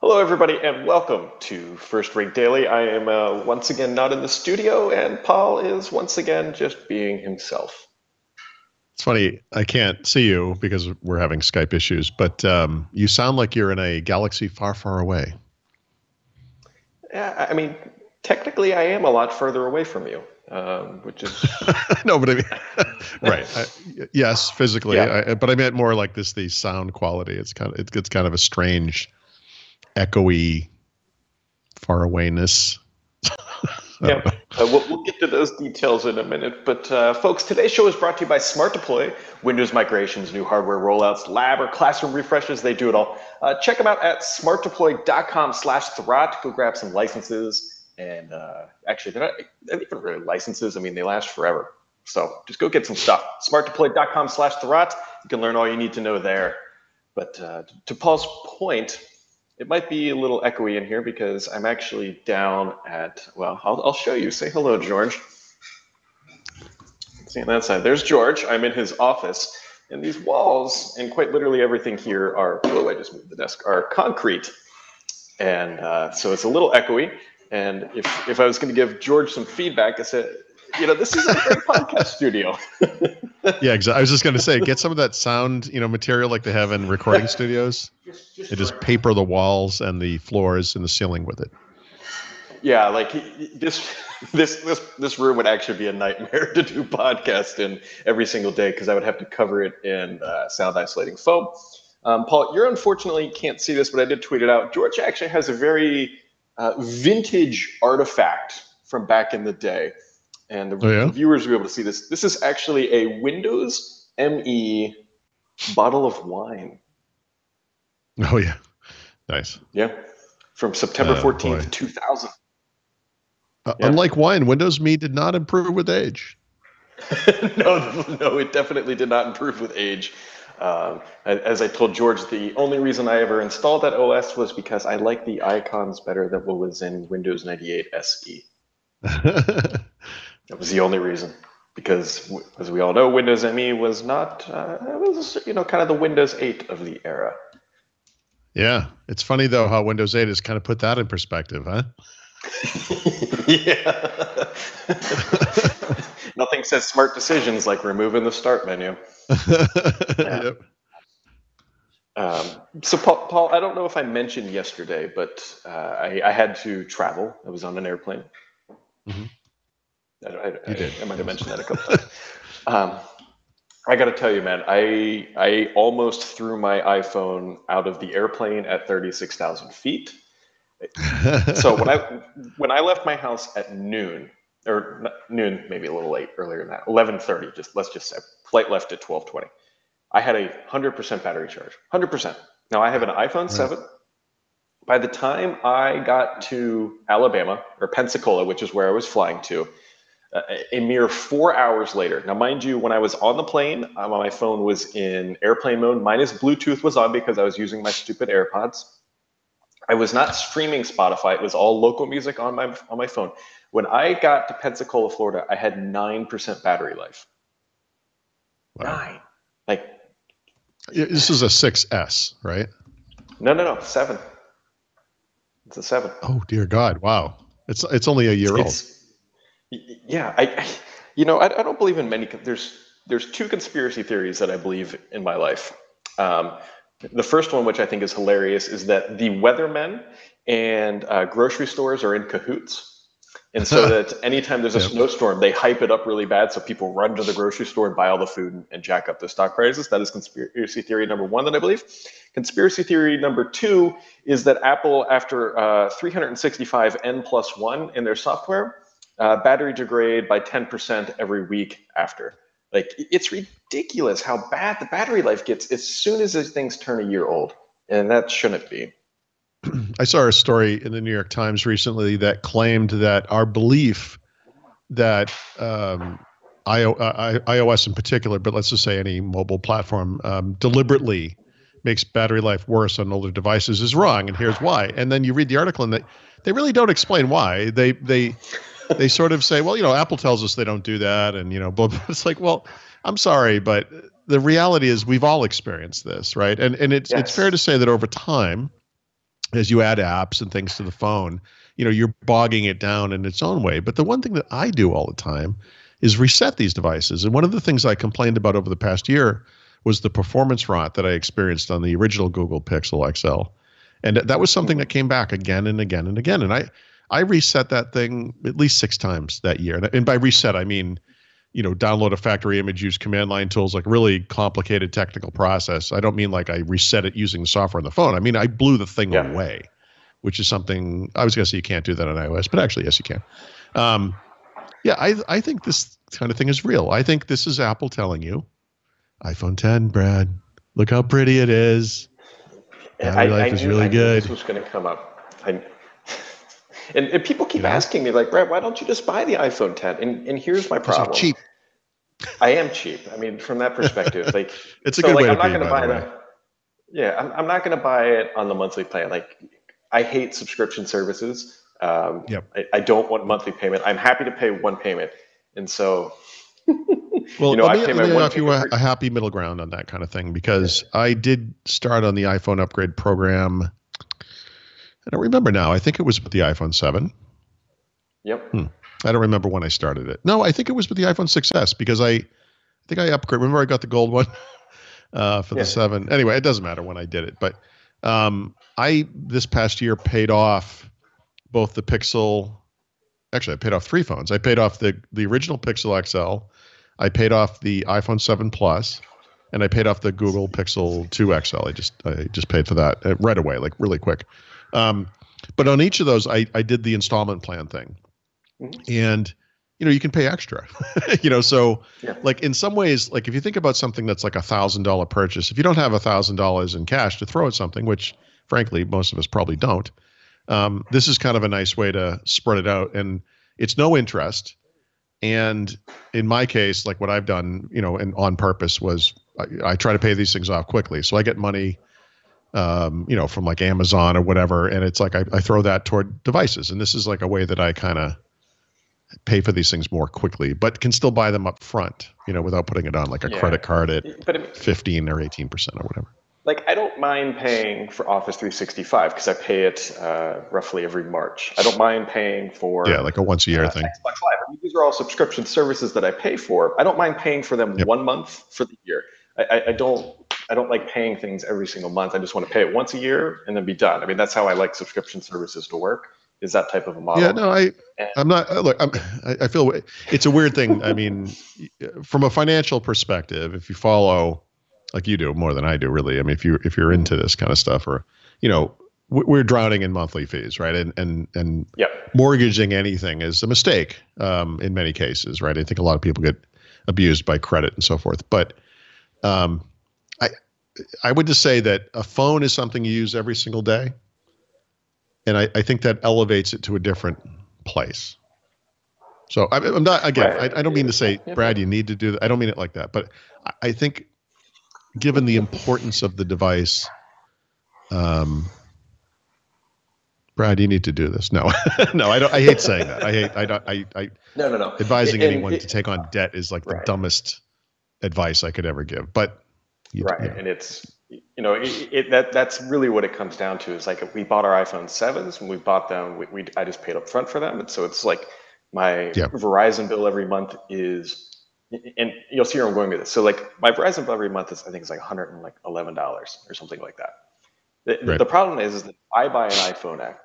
Hello, everybody, and welcome to First Rate Daily. I am once again not in the studio, and Paul is once again just being himself. It's funny, I can't see you because we're having Skype issues, but you sound like you're in a galaxy far, far away. Yeah, I mean, technically, I am a lot further away from you, which is no, but I mean, right? Yes, physically, yeah. but I meant more like the sound quality. It's kind of a strange, echoey, far awayness. Yeah, we'll get to those details in a minute. But folks, today's show is brought to you by Smart Deploy. Windows migrations, new hardware rollouts, lab or classroom refreshes, they do it all. Check them out at smartdeploy.com/Thurrott. Go grab some licenses. And actually, they're not even really licenses. I mean, they last forever. So just go get some stuff. smartdeploy.com/Thurrott. You can learn all you need to know there. But to Paul's point, it might be a little echoey in here because I'm actually down at, well, I'll show you. Say hello, George. See on that side. There's George. I'm in his office. And these walls, and quite literally everything here are, oh, I just moved the desk, are concrete. And so it's a little echoey. And if I was going to give George some feedback, I said, this is a great podcast studio. Yeah, exactly. I was just going to say, get some of that sound, material like they have in recording studios, and just paper the walls and the floors and the ceiling with it. Yeah, like this room would actually be a nightmare to do podcast in every single day because I would have to cover it in sound isolating foam. Paul, you unfortunately can't see this, but I did tweet it out. George actually has a very vintage artifact from back in the day. And the viewers will be able to see this. This is actually a Windows ME bottle of wine. Oh, yeah. Nice. Yeah. From September 14th, 2000. Unlike wine, Windows ME did not improve with age. No, it definitely did not improve with age. As I told George, the only reason I ever installed that OS was because I like the icons better than what was in Windows 98 SE. That was the only reason, because as we all know, Windows ME was not, it was, kind of the Windows 8 of the era. Yeah. It's funny, though, how Windows 8 has kind of put that in perspective, huh? Yeah. Nothing says smart decisions like removing the start menu. Yeah. Yep. So, Paul, I don't know if I mentioned yesterday, but I had to travel. I was on an airplane. Mm-hmm. I might have mentioned that a couple times. I got to tell you, man, I almost threw my iPhone out of the airplane at 36,000 feet. So when I left my house at noon, or noon, maybe a little late, earlier than that, 11:30, let's just say, flight left at 12:20. I had a 100% battery charge, 100%. Now I have an iPhone 7. By the time I got to Alabama, or Pensacola, which is where I was flying to, a mere 4 hours later. Now, mind you, when I was on the plane, my phone was in airplane mode. Minus Bluetooth was on because I was using my stupid AirPods. I was not streaming Spotify. It was all local music on my phone. When I got to Pensacola, Florida, I had 9% battery life. Wow. 9. This is a 6S, right? No, 7. It's a 7. Oh, dear God. Wow. It's only a year old. Yeah, I don't believe in many. There's two conspiracy theories that I believe in my life. The first one, which I think is hilarious, is that the weathermen and grocery stores are in cahoots, and so that anytime there's a snowstorm, they hype it up really bad, so people run to the grocery store and buy all the food and jack up the stock prices. That is conspiracy theory number one that I believe. Conspiracy theory number two is that Apple, after 365N+1 in their software, battery degrade by 10% every week after. It's ridiculous how bad the battery life gets as soon as these things turn a year old, and that shouldn't be. I saw a story in the New York Times recently that claimed that our belief that iOS in particular, but let's just say any mobile platform, deliberately makes battery life worse on older devices is wrong, and here's why. And then you read the article, and they really don't explain why. They sort of say, well, Apple tells us they don't do that, and blah, blah. It's like, well, I'm sorry, but the reality is we've all experienced this, right? And it's fair to say that over time, as you add apps and things to the phone, you're bogging it down in its own way. But the one thing that I do all the time is reset these devices. And one of the things I complained about over the past year was the performance rot that I experienced on the original Google Pixel XL. And that was something that came back again and again and again. And I reset that thing at least 6 times that year. And by reset, I mean, download a factory image, use command line tools, like really complicated technical process. I don't mean like I reset it using the software on the phone. I mean, I blew the thing away, which is something I was going to say you can't do that on iOS, but actually, yes, you can. I think this kind of thing is real. I think this is Apple telling you, iPhone 10, Brad, look how pretty it is. Battery life is really good. This was going to come up. And people keep asking me, like, Brad, why don't you just buy the iPhone 10? And here's my problem. Cheap. I am cheap. I mean, from that perspective, like, it's a good way to be, by the way. Yeah, I'm not going to buy it on the monthly plan. Like, I hate subscription services. I don't want monthly payment. I'm happy to pay one payment. And so, well, let me offer you a happy middle ground on that kind of thing, because I did start on the iPhone upgrade program. I don't remember now. I think it was with the iPhone 7. Yep. I don't remember when I started it. No, I think it was with the iPhone 6S, because I think I upgraded. Remember I got the gold one for the 7. Anyway, it doesn't matter when I did it. But I, this past year, paid off both the Pixel. Actually, I paid off 3 phones. I paid off the original Pixel XL. I paid off the iPhone 7 Plus. And I paid off the Google Pixel 2 XL. I just paid for that right away, like really quick. But on each of those, I did the installment plan thing. And, you can pay extra, so like in some ways, like if you think about something that's like $1,000 purchase, if you don't have $1,000 in cash to throw at something, which frankly, most of us probably don't, this is kind of a nice way to spread it out, and it's no interest. And in my case, like what I've done, and on purpose was I try to pay these things off quickly. So I get money, from like Amazon or whatever. And it's like, I throw that toward devices. And this is like a way that I kind of pay for these things more quickly, but can still buy them up front, without putting it on like a credit card at 15 or 18% or whatever. Like, I don't mind paying for Office 365 because I pay it roughly every March. I don't mind paying for like a once a year thing. Xbox Live. I mean, these are all subscription services that I pay for. I don't mind paying for them 1 month for the year. I don't like paying things every single month. I just want to pay it once a year and then be done. I mean, that's how I like subscription services to work. Is that type of a model? Yeah, no, I'm not. Look, I feel it's a weird thing. I mean, from a financial perspective, if you follow, like you do more than I do, really. I mean, if you're into this kind of stuff, or we're drowning in monthly fees, right? And mortgaging anything is a mistake in many cases, right? I think a lot of people get abused by credit and so forth. But I would just say that a phone is something you use every single day. And I think that elevates it to a different place. So I'm not, again, I don't mean to say, Brad, you need to do that. I don't mean it like that. But I think given the importance of the device, Brad, you need to do this. No, no, I don't. I hate saying that. No. Advising anyone to take on debt is like the dumbest advice I could ever give. But and it's that's really what it comes down to. Is like, if we bought our iPhone 7s, when we bought them, I just paid up front for them, and so it's like my Verizon bill every month is, and you'll see where I'm going with this. So like my Verizon bill every month is, I think it's like $111 or something like that. The problem is that if I buy an iPhone X,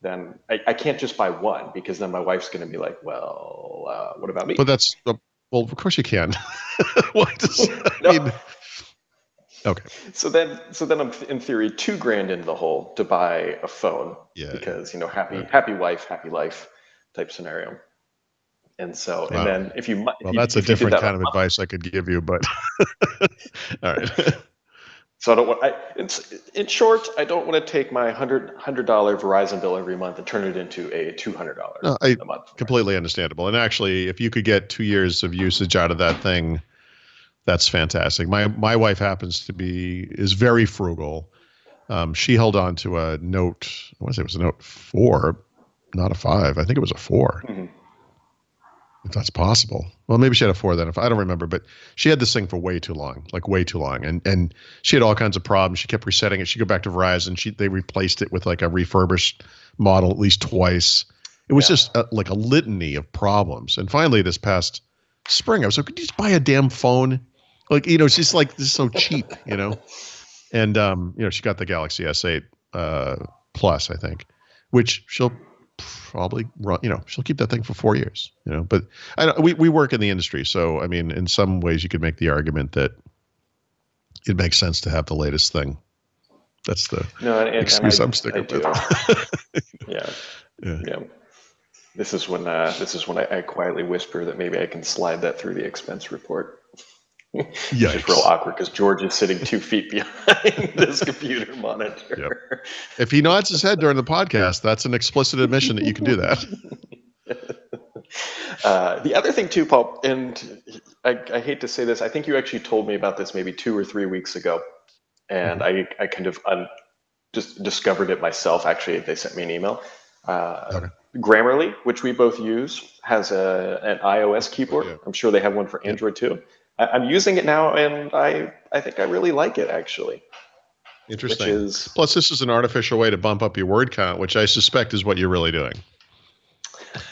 then I can't just buy one, because then my wife's going to be like, well, what about me? But that's, well, of course you can. I mean, okay. So then I'm in theory $2,000 into the hole to buy a phone, because happy wife, happy life type scenario. And so, and then if you, that's a different kind of advice I could give you, but all right. So I don't want, in short, I don't want to take my $100 Verizon bill every month and turn it into a $200 a month. Completely understandable. And actually, if you could get 2 years of usage out of that thing, that's fantastic. My wife is very frugal. She held on to a Note, I want to say it was a Note 4, not a 5. I think it was a 4. If that's possible. Well, maybe she had a 4 then. If I don't remember, but she had this thing for way too long, like way too long, and she had all kinds of problems. She kept resetting it. She'd go back to Verizon. They replaced it with like a refurbished model at least twice. It was just like a litany of problems. And finally, this past spring, I was like, "Could you just buy a damn phone?" Like, it's just like this is so cheap, And she got the Galaxy S8 Plus, I think, which she'll probably run, she'll keep that thing for 4 years, but we work in the industry. So, I mean, in some ways you could make the argument that it makes sense to have the latest thing. That's the excuse I'm sticking with. Yeah. This is when I quietly whisper that maybe I can slide that through the expense report. Yeah, it's real awkward because George is sitting 2 feet behind this computer monitor. Yep. If he nods his head during the podcast, that's an explicit admission that you can do that. The other thing too, Paul, and I hate to say this, I think you actually told me about this maybe 2 or 3 weeks ago, and I kind of just discovered it myself. Actually, they sent me an email. Okay. Grammarly, which we both use, has an iOS keyboard. Yeah. I'm sure they have one for Android too. I'm using it now, and I think I really like it, actually. Interesting. Plus, this is an artificial way to bump up your word count, which I suspect is what you're really doing.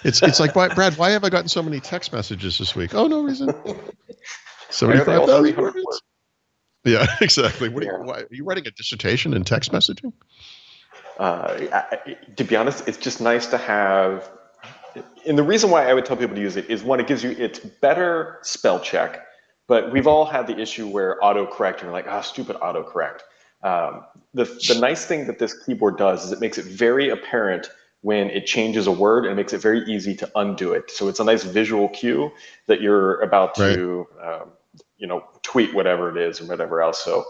It's like, Brad, why have I gotten so many text messages this week? Oh, no reason. 75,000 words? Yeah, exactly. Why, are you writing a dissertation in text messaging? To be honest, it's just nice to have. And the reason why I would tell people to use it is, one, it's better spell check. But we've all had the issue where autocorrect, and you're like, stupid autocorrect. The nice thing that this keyboard does is it makes it very apparent when it changes a word, and it makes it very easy to undo it. So it's a nice visual cue that you're about to, tweet whatever it is or whatever else. So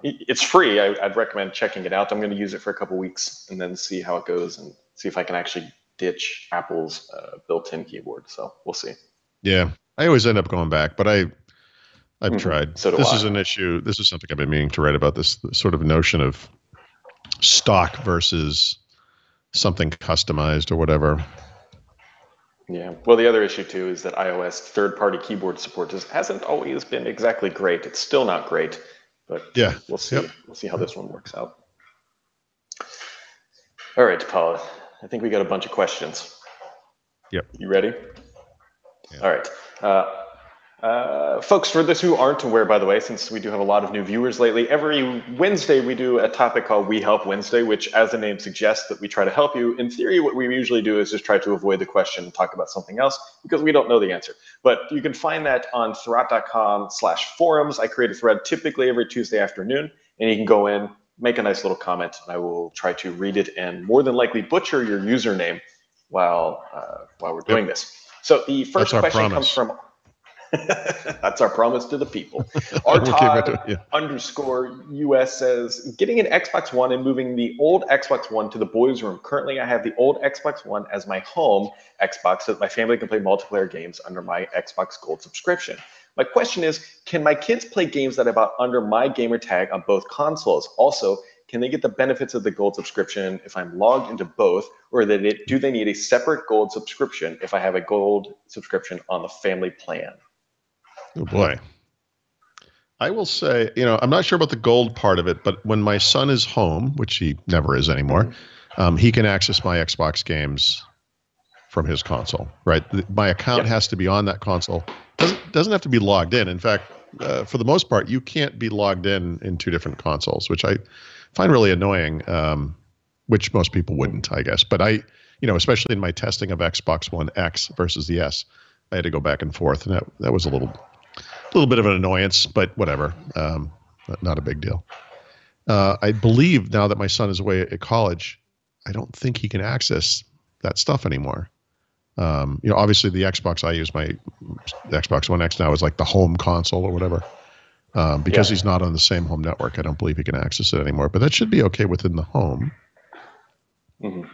it's free. I'd recommend checking it out. I'm going to use it for a couple weeks and then see how it goes and see if I can actually ditch Apple's built-in keyboard. So we'll see. Yeah, I always end up going back, but I've tried. So this is an issue. This is something I've been meaning to write about, this sort of notion of stock versus something customized or whatever. Yeah. Well, the other issue too is that iOS third-party keyboard support hasn't always been exactly great. It's still not great, but we'll see. Yep. We'll see how this one works out. All right, Paul. I think we got a bunch of questions. Yep. You ready? Yeah. All right. Folks, for those who aren't aware, by the way, since we do have a lot of new viewers lately, every Wednesday we do a topic called We Help Wednesday, which, as the name suggests, that we try to help you. In theory, what we usually do is just try to avoid the question and talk about something else because we don't know the answer. But you can find that on thurrott.com/forums. I create a thread typically every Tuesday afternoon, and you can go in, make a nice little comment, and I will try to read it and more than likely butcher your username while we're doing this. So the first question comes from... That's our promise to the people. _US says, getting an Xbox One and moving the old Xbox One to the boys' room. Currently, I have the old Xbox One as my home Xbox so that my family can play multiplayer games under my Xbox Gold subscription. My question is, can my kids play games that I bought under my gamer tag on both consoles? Also, can they get the benefits of the Gold subscription if I'm logged into both, or do they need a separate Gold subscription if I have a Gold subscription on the family plan? Oh boy. I will say, I'm not sure about the Gold part of it, but when my son is home, which he never is anymore, he can access my Xbox games from his console, right? My account has to be on that console. Doesn't have to be logged in. In fact, for the most part, you can't be logged in 2 different consoles, which I find really annoying, which most people wouldn't, I guess. But especially in my testing of Xbox One X versus the S, I had to go back and forth, and that was a little bit of an annoyance, but whatever. Not a big deal. I believe now that my son is away at college, I don't think he can access that stuff anymore. Obviously the Xbox I use, the Xbox One X now, is like the home console or whatever. Because he's not on the same home network, I don't believe he can access it anymore. But that should be okay within the home. Mm-hmm.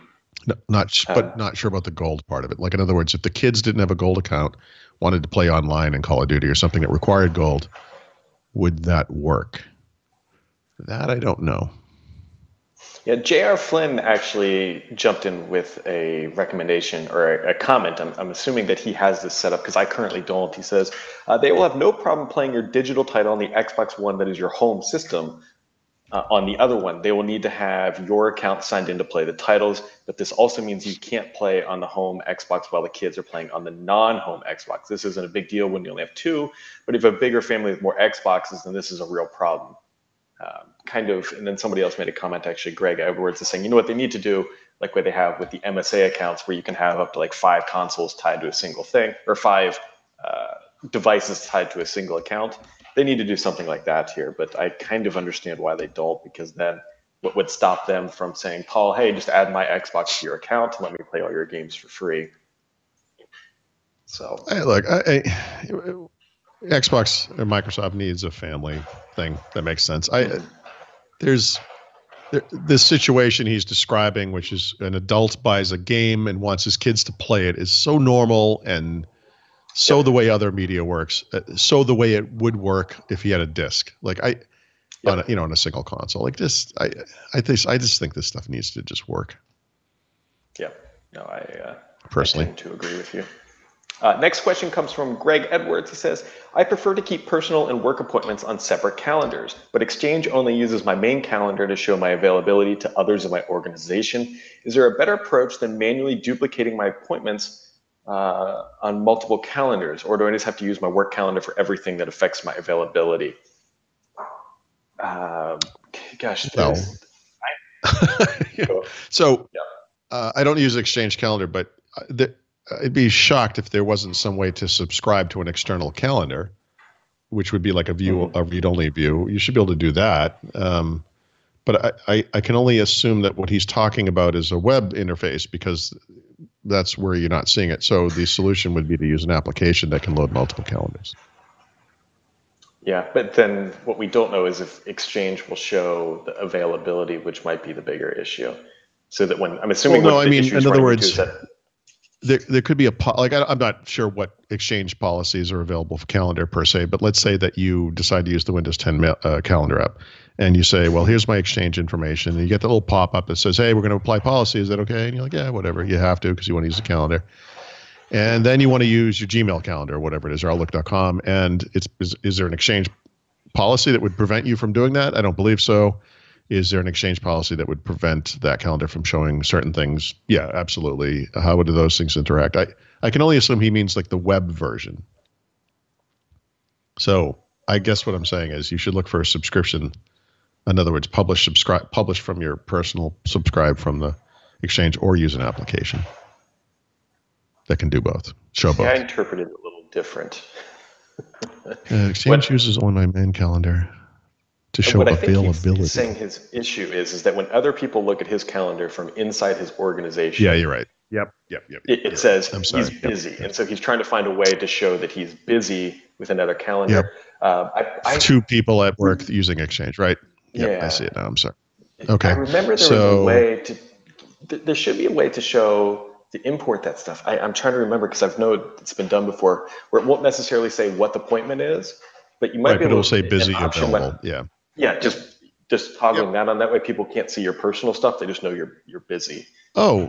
No, not sure about the Gold part of it. Like, in other words, if the kids didn't have a Gold account, wanted to play online in Call of Duty or something that required Gold, would that work? That I don't know. Yeah, J.R. Flynn actually jumped in with a recommendation or a comment. I'm assuming that he has this set up because I currently don't. He says, they will have no problem playing your digital title on the Xbox One that is your home system. On the other one, they will need to have your account signed in to play the titles, but this also means you can't play on the home Xbox while the kids are playing on the non-home Xbox. This isn't a big deal when you only have two, but if you have a bigger family with more Xboxes, then this is a real problem. And then somebody else made a comment, actually, Greg Edwards, is saying, you know what they need to do, like what they have with the MSA accounts, where you can have up to like 5 consoles tied to a single thing, or 5 devices tied to a single account. They need to do something like that here, but I kind of understand why they don't, because then what would stop them from saying, Paul, hey, just add my Xbox to your account and let me play all your games for free. So Xbox or Microsoft needs a family thing that makes sense. There's this situation he's describing, which is an adult buys a game and wants his kids to play it, is so normal and so the way other media works, so the way it would work if he had a disc, on a single console. Like this, I just think this stuff needs to just work. Yeah, no, I personally tend to agree with you. Next question comes from Greg Edwards. He says, I prefer to keep personal and work appointments on separate calendars, but Exchange only uses my main calendar to show my availability to others in my organization. Is there a better approach than manually duplicating my appointments on multiple calendars, or do I just have to use my work calendar for everything that affects my availability? Gosh. I don't use Exchange Calendar, but I'd be shocked if there wasn't some way to subscribe to an external calendar, which would be like a read-only view. You should be able to do that. But I can only assume that what he's talking about is a web interface, because that's where you're not seeing it. So the solution would be to use an application that can load multiple calendars. Yeah, but then what we don't know is if Exchange will show the availability, which might be the bigger issue. So that when I'm assuming, in other words, there could be I'm not sure what Exchange policies are available for calendar per se, but let's say that you decide to use the Windows 10 calendar app, and you say, well, here's my Exchange information, and you get the little pop-up that says, hey, we're going to apply policy. Is that okay? And you're like, yeah, whatever. You have to, because you want to use the calendar. And then you want to use your Gmail calendar, or whatever it is, or Outlook.com, and is there an Exchange policy that would prevent you from doing that? I don't believe so. Is there an Exchange policy that would prevent that calendar from showing certain things? Yeah, absolutely. How would those things interact? I can only assume he means like the web version. So I guess what I'm saying is you should look for a subscription. In other words, publish from your personal, subscribe from the Exchange, or use an application that can do both. Show both. I interpreted it a little different. Exchange uses only my main calendar to show availability. I think he's saying his issue is that when other people look at his calendar from inside his organization. Yeah, you're right. Yep. It says he's busy. Yep. And so he's trying to find a way to show that he's busy with another calendar. Yep. 2 people at work using Exchange, right? Yep, yeah. I see it now. I'm sorry. Okay. I remember there was a way there should be a way to import that stuff. I'm trying to remember, because I've known it's been done before, where it won't necessarily say what the appointment is, but you might be able to. It'll say busy available. Yeah, just toggling that on. That way people can't see your personal stuff. They just know you're busy. Let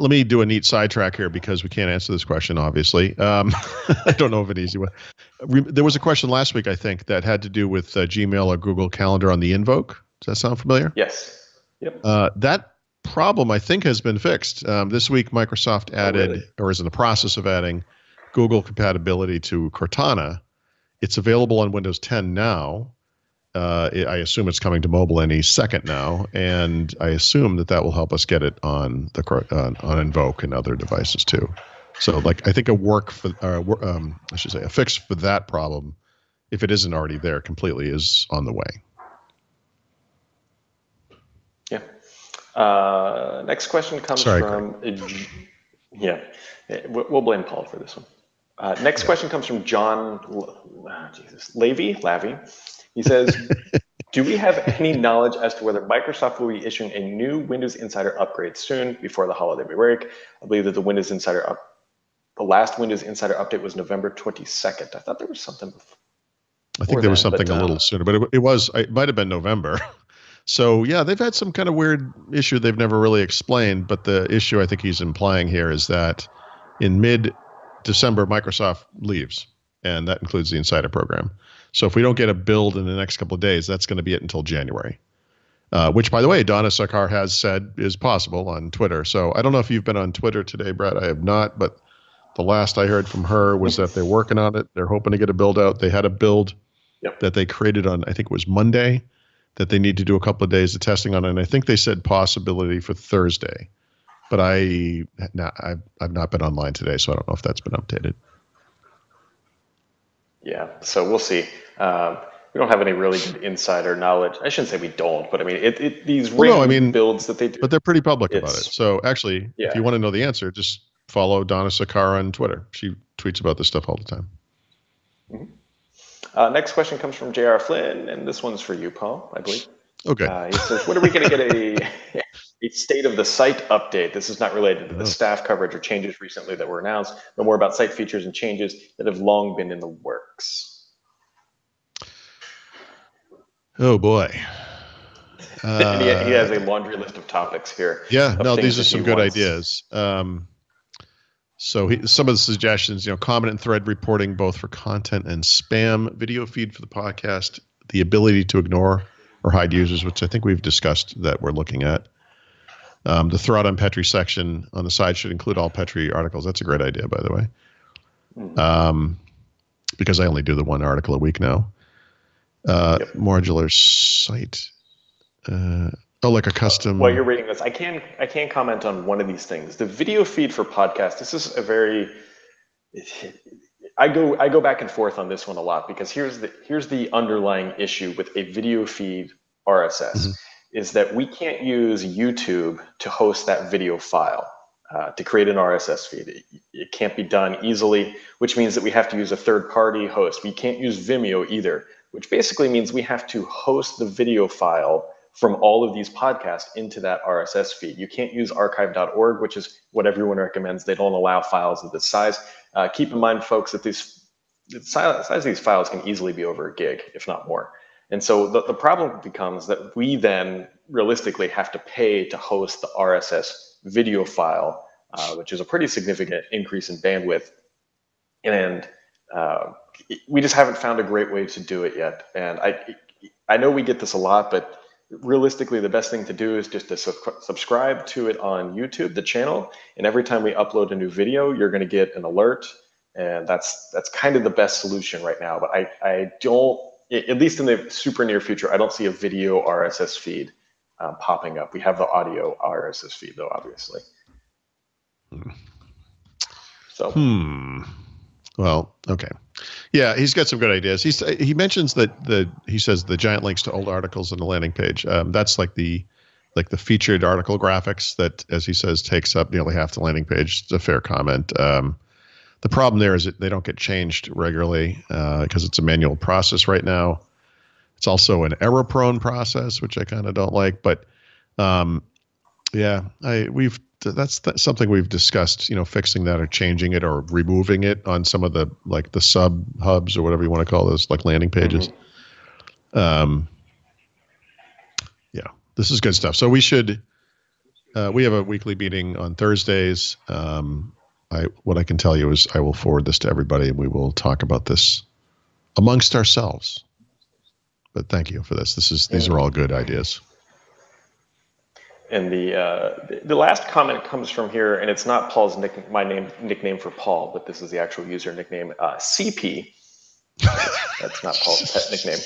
me do a neat sidetrack here, because we can't answer this question, obviously. I don't know of an easy way. There was a question last week, I think, that had to do with Gmail or Google Calendar on the Invoke. Does that sound familiar? Yes. Yep. That problem, I think, has been fixed. This week, Microsoft added, or is in the process of adding, Google compatibility to Cortana. It's available on Windows 10 now. I assume it's coming to mobile any second now, and I assume that will help us get it on on Invoke and other devices too. So, I think a fix for that problem, if it isn't already there completely, is on the way. Yeah. Next question comes from. Yeah, we'll blame Paul for this one. Next question comes from John Lavy. He says, do we have any knowledge as to whether Microsoft will be issuing a new Windows Insider upgrade soon before the holiday break? I believe that the last Windows Insider update was November 22nd. I thought there was something before. I think there was something a little sooner, but it might have been November. So yeah, they've had some kind of weird issue they've never really explained. But the issue I think he's implying here is that in mid-December, Microsoft leaves, and that includes the Insider program. So if we don't get a build in the next couple of days, that's going to be it until January. Which, by the way, Donna Sakar has said is possible on Twitter. So I don't know if you've been on Twitter today, Brett. I have not, but the last I heard from her was that they're working on it. They're hoping to get a build out. They had a build that they created on, I think it was Monday, that they need to do a couple of days of testing on. And I think they said possibility for Thursday. But I've not been online today, so I don't know if that's been updated. Yeah, so we'll see. We don't have any really good insider knowledge. I shouldn't say we don't, but I mean, these builds that they do. But they're pretty public about it. So actually, if you want to know the answer, just follow Donna Sakar on Twitter. She tweets about this stuff all the time. Mm-hmm. Next question comes from J.R. Flynn, and this one's for you, Paul, I believe. Okay. He says, when are we going to get a state of the site update? This is not related to the staff coverage or changes recently that were announced, but more about site features and changes that have long been in the works. Oh boy. And he has a laundry list of topics here. Yeah, no, these are some good ideas. So some of the suggestions, comment and thread reporting both for content and spam, video feed for the podcast, the ability to ignore or hide users, which I think we've discussed that we're looking at. The thread on Petri section on the side should include all Petri articles. That's a great idea, by the way. Because I only do the one article a week now. Modular site. Like a custom. While you're reading this, I can comment on one of these things. The video feed for podcast. This is a very. I go back and forth on this one a lot because here's the underlying issue with a video feed RSS is that we can't use YouTube to host that video file to create an RSS feed. It can't be done easily, which means that we have to use a third-party host. We can't use Vimeo either, which basically means we have to host the video file from all of these podcasts into that RSS feed. You can't use archive.org, which is what everyone recommends. They don't allow files of this size. Keep in mind, folks, that the size of these files can easily be over a gig, if not more. And so the problem becomes that we then realistically have to pay to host the RSS video file, which is a pretty significant increase in bandwidth. And we just haven't found a great way to do it yet. And I know we get this a lot, but realistically, the best thing to do is just to subscribe to it on YouTube, the channel. And every time we upload a new video, you're going to get an alert. And that's kind of the best solution right now. But I don't, at least in the super near future, I don't see a video RSS feed popping up. We have the audio RSS feed, though, obviously. So. Well, okay. Yeah, he's got some good ideas. He mentions that he says the giant links to old articles on the landing page. That's like the featured article graphics that, as he says, takes up nearly half the landing page. It's a fair comment. The problem there is that they don't get changed regularly because it's a manual process right now. It's also an error-prone process, which I kind of don't like. But that's something we've discussed. Fixing that or changing it or removing it on some of the sub hubs or whatever you want to call those, like landing pages. This is good stuff. So we should. We have a weekly meeting on Thursdays. What I can tell you is I will forward this to everybody and we will talk about this amongst ourselves. But thank you for this. These are all good ideas. And the last comment comes from here, and it's not Paul's nickname for Paul, but this is the actual user nickname, CP. That's not Paul's pet nickname.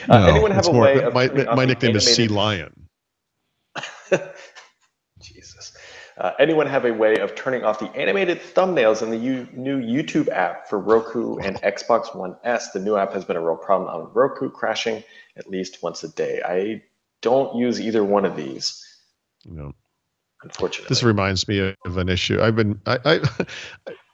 No, anyone have a way of my nickname is Sea Lion. Jesus. Anyone have a way of turning off the animated thumbnails in the new YouTube app for Roku and Xbox One S? The new app has been a real problem on Roku, crashing at least once a day. I don't use either one of these. No. Unfortunately. This reminds me of an issue. I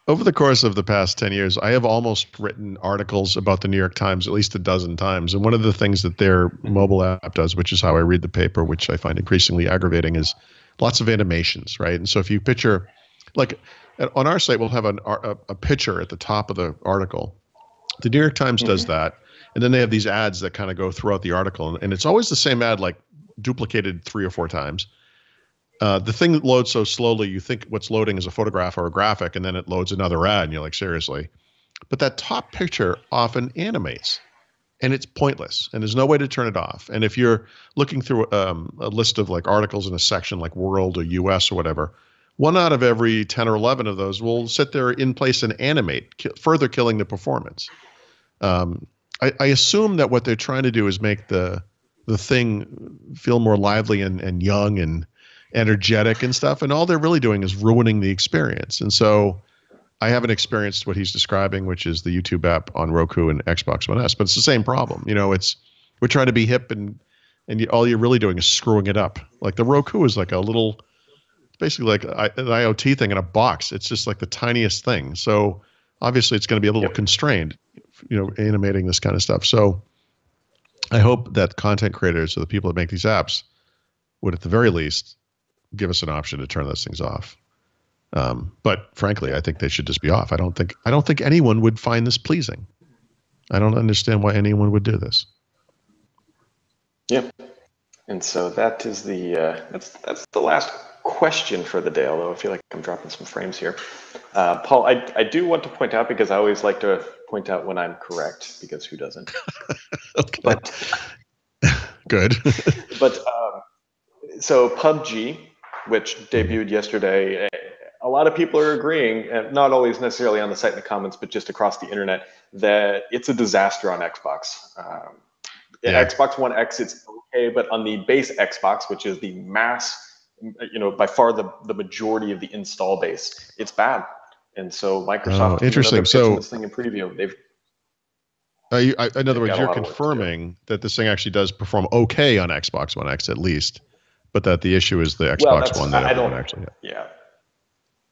over the course of the past 10 years, I have almost written articles about the New York Times at least a dozen times. And one of the things that their mobile app does, which is how I read the paper, which I find increasingly aggravating, is lots of animations, right? And so if you picture, like on our site, we'll have a picture at the top of the article. The New York Times does that. And then they have these ads that kind of go throughout the article, and it's always the same ad, like duplicated 3 or 4 times. The thing that loads so slowly, you think what's loading is a photograph or a graphic, and then it loads another ad, and you're like, seriously? But that top picture often animates, and it's pointless, and there's no way to turn it off. And if you're looking through a list of like articles in a section like World or US or whatever, 1 out of every 10 or 11 of those will sit there in place and animate, further killing the performance. I assume that what they're trying to do is make the thing feel more lively and young and energetic and stuff, and all they're really doing is ruining the experience. And so I haven't experienced what he's describing, which is the YouTube app on Roku and Xbox One S, but it's the same problem. You know, we're trying to be hip, and all you're really doing is screwing it up. Like the Roku is like a little, basically like an IoT thing in a box. It's just like the tiniest thing. So obviously it's going to be a little constrained, you know, animating this kind of stuff. So I hope that content creators or the people that make these apps would at the very least give us an option to turn those things off. But frankly, I think they should just be off. I don't think anyone would find this pleasing. I don't understand why anyone would do this. Yep. And so that is that's the last question for the day, although I feel like I'm dropping some frames here. Paul, I do want to point out, because I always like to point out when I'm correct, because who doesn't? Okay. But, good. But so PUBG, which debuted yesterday, a lot of people are agreeing, and not always necessarily on the site in the comments, but just across the internet, that it's a disaster on Xbox. Xbox One X, it's okay, but on the base Xbox, which is the mass, you know, by far the majority of the install base, it's bad. And so Microsoft, interesting. So this thing in preview, they've. In other words, you're confirming that this thing actually does perform okay on Xbox One X at least, but that the issue is the Xbox One that everyone actually has. Yeah.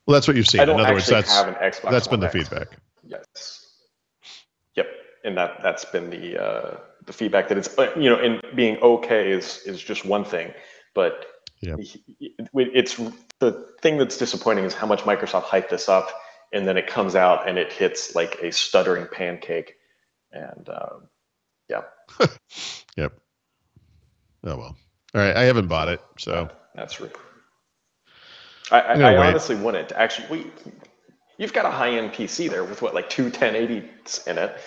Well, that's what you've seen. I don't In other words, have an Xbox that's been One the X. feedback. Yes. Yep. And that's been the feedback, that it's, you know, in being okay is just one thing, but it's the thing that's disappointing is how much Microsoft hyped this up, and then it comes out and it hits like a stuttering pancake, and Yep. Oh well. All right, I haven't bought it, so that's rude. I honestly wouldn't. Actually, you've got a high-end PC there with what, like 2 1080s in it.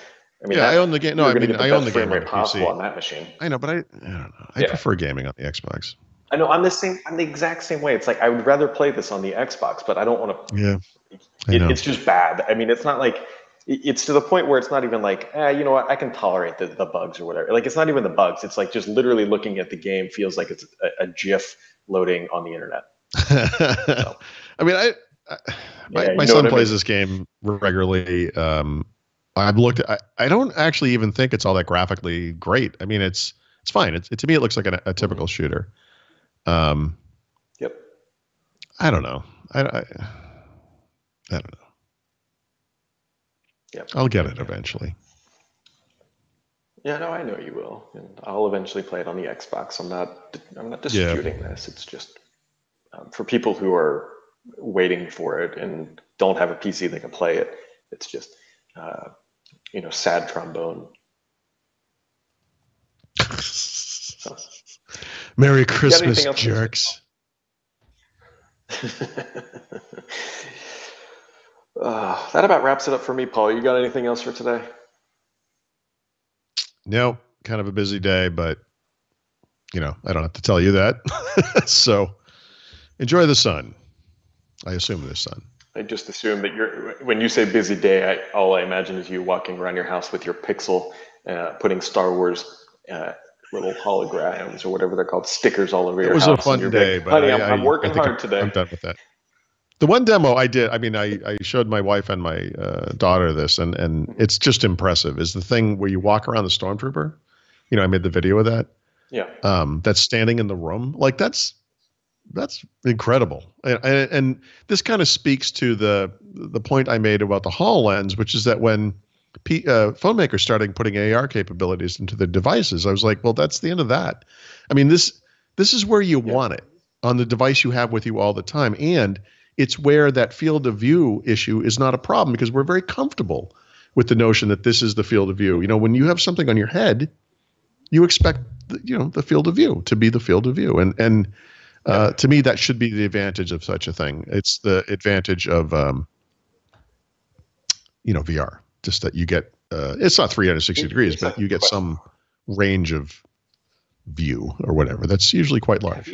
I mean, I own the game. No, I mean, I own the game on possible PC on that machine. I know, but I don't know. I prefer gaming on the Xbox. I know. I'm the exact same way. It's like I would rather play this on the Xbox, but I don't want to. Yeah. It's just bad. I mean, it's not like it's to the point where it's not even like, you know what, I can tolerate the bugs or whatever. Like, it's not even the bugs. It's like just literally looking at the game feels like it's a GIF loading on the internet. So. I mean, my son plays this game regularly. I've looked. I don't actually even think it's all that graphically great. I mean, it's fine. To me, it looks like a typical shooter. Yep. I don't know. I don't know. Yep. I'll get it eventually. Yeah, no, I know you will, and I'll eventually play it on the Xbox. I'm not disputing this. It's just for people who are waiting for it and don't have a PC that can play it. It's just you know, sad trombone. So. Merry Christmas, jerks. That about wraps it up for me, Paul. You got anything else for today? No, kind of a busy day, but you know, I don't have to tell you that. So enjoy the sun. I assume there's sun. I just assume that when you say busy day, all I imagine is you walking around your house with your Pixel, putting Star Wars little holograms or whatever they're called, stickers all over your house. It was a fun day, but honey, I'm working hard today. I'm done with that. The one demo I did, I mean, I showed my wife and my daughter this, and it's just impressive. Is the thing where you walk around the Stormtrooper? You know, I made the video of that. Yeah. That's standing in the room. Like that's incredible. And this kind of speaks to the point I made about the HoloLens, which is that when phone makers started putting AR capabilities into their devices, I was like, well, that's the end of that. I mean, this is where you want it, on the device you have with you all the time. And it's where that field of view issue is not a problem, because we're very comfortable with the notion that this is the field of view. When you have something on your head, you expect the field of view to be the field of view, and to me that should be the advantage of such a thing. It's the advantage of VR, just that you get it's not 360 degrees, but you get some range of view or whatever. That's usually quite large.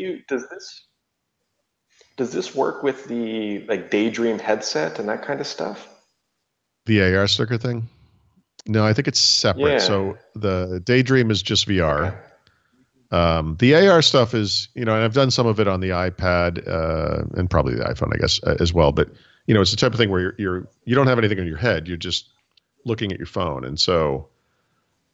Does this work with the Daydream headset and that kind of stuff? The AR sticker thing? No, I think it's separate. Yeah. So the Daydream is just VR. Okay. The AR stuff is, and I've done some of it on the iPad and probably the iPhone, I guess, as well. But it's the type of thing where you don't have anything in your head. You're just looking at your phone, and so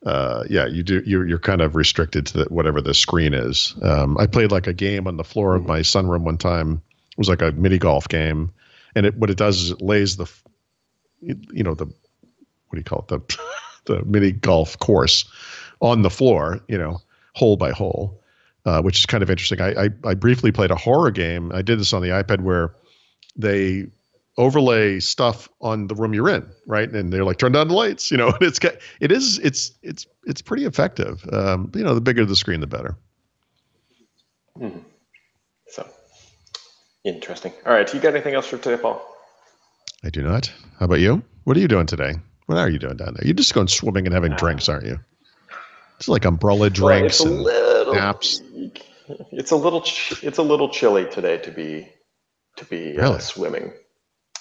you're kind of restricted to whatever the screen is. I played like a game on the floor of my sunroom one time. It was like a mini golf game, and what it does is it lays the what do you call it? The mini golf course on the floor, hole by hole, which is kind of interesting. I briefly played a horror game. I did this on the iPad where they overlay stuff on the room you're in, right? And they're like, turn down the lights, it's pretty effective. The bigger the screen, the better. So interesting. All right. You got anything else for today, Paul? I do not. How about you? What are you doing today? What are you doing down there? You're just going swimming and having drinks, aren't you? It's like umbrella drinks and naps. It's a little chilly today to be really? Swimming.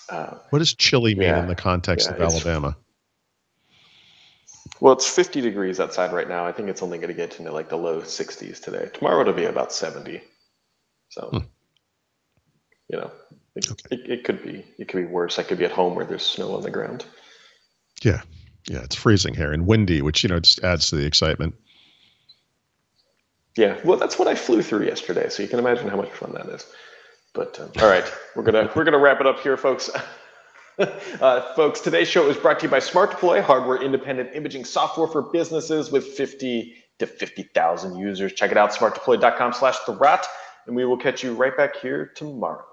What does chilly mean in the context of Alabama? Well, it's 50 degrees outside right now. I think it's only going to get into like the low 60s today. Tomorrow it'll be about 70. So, it could be worse. I could be at home where there's snow on the ground. Yeah, it's freezing here and windy, which just adds to the excitement. Yeah, well, that's what I flew through yesterday, so you can imagine how much fun that is. But all right, we're gonna wrap it up here, folks. Folks, today's show is brought to you by Smart Deploy, hardware independent imaging software for businesses with 50 to 50,000 users. Check it out, smartdeploy.com/therat, and we will catch you right back here tomorrow.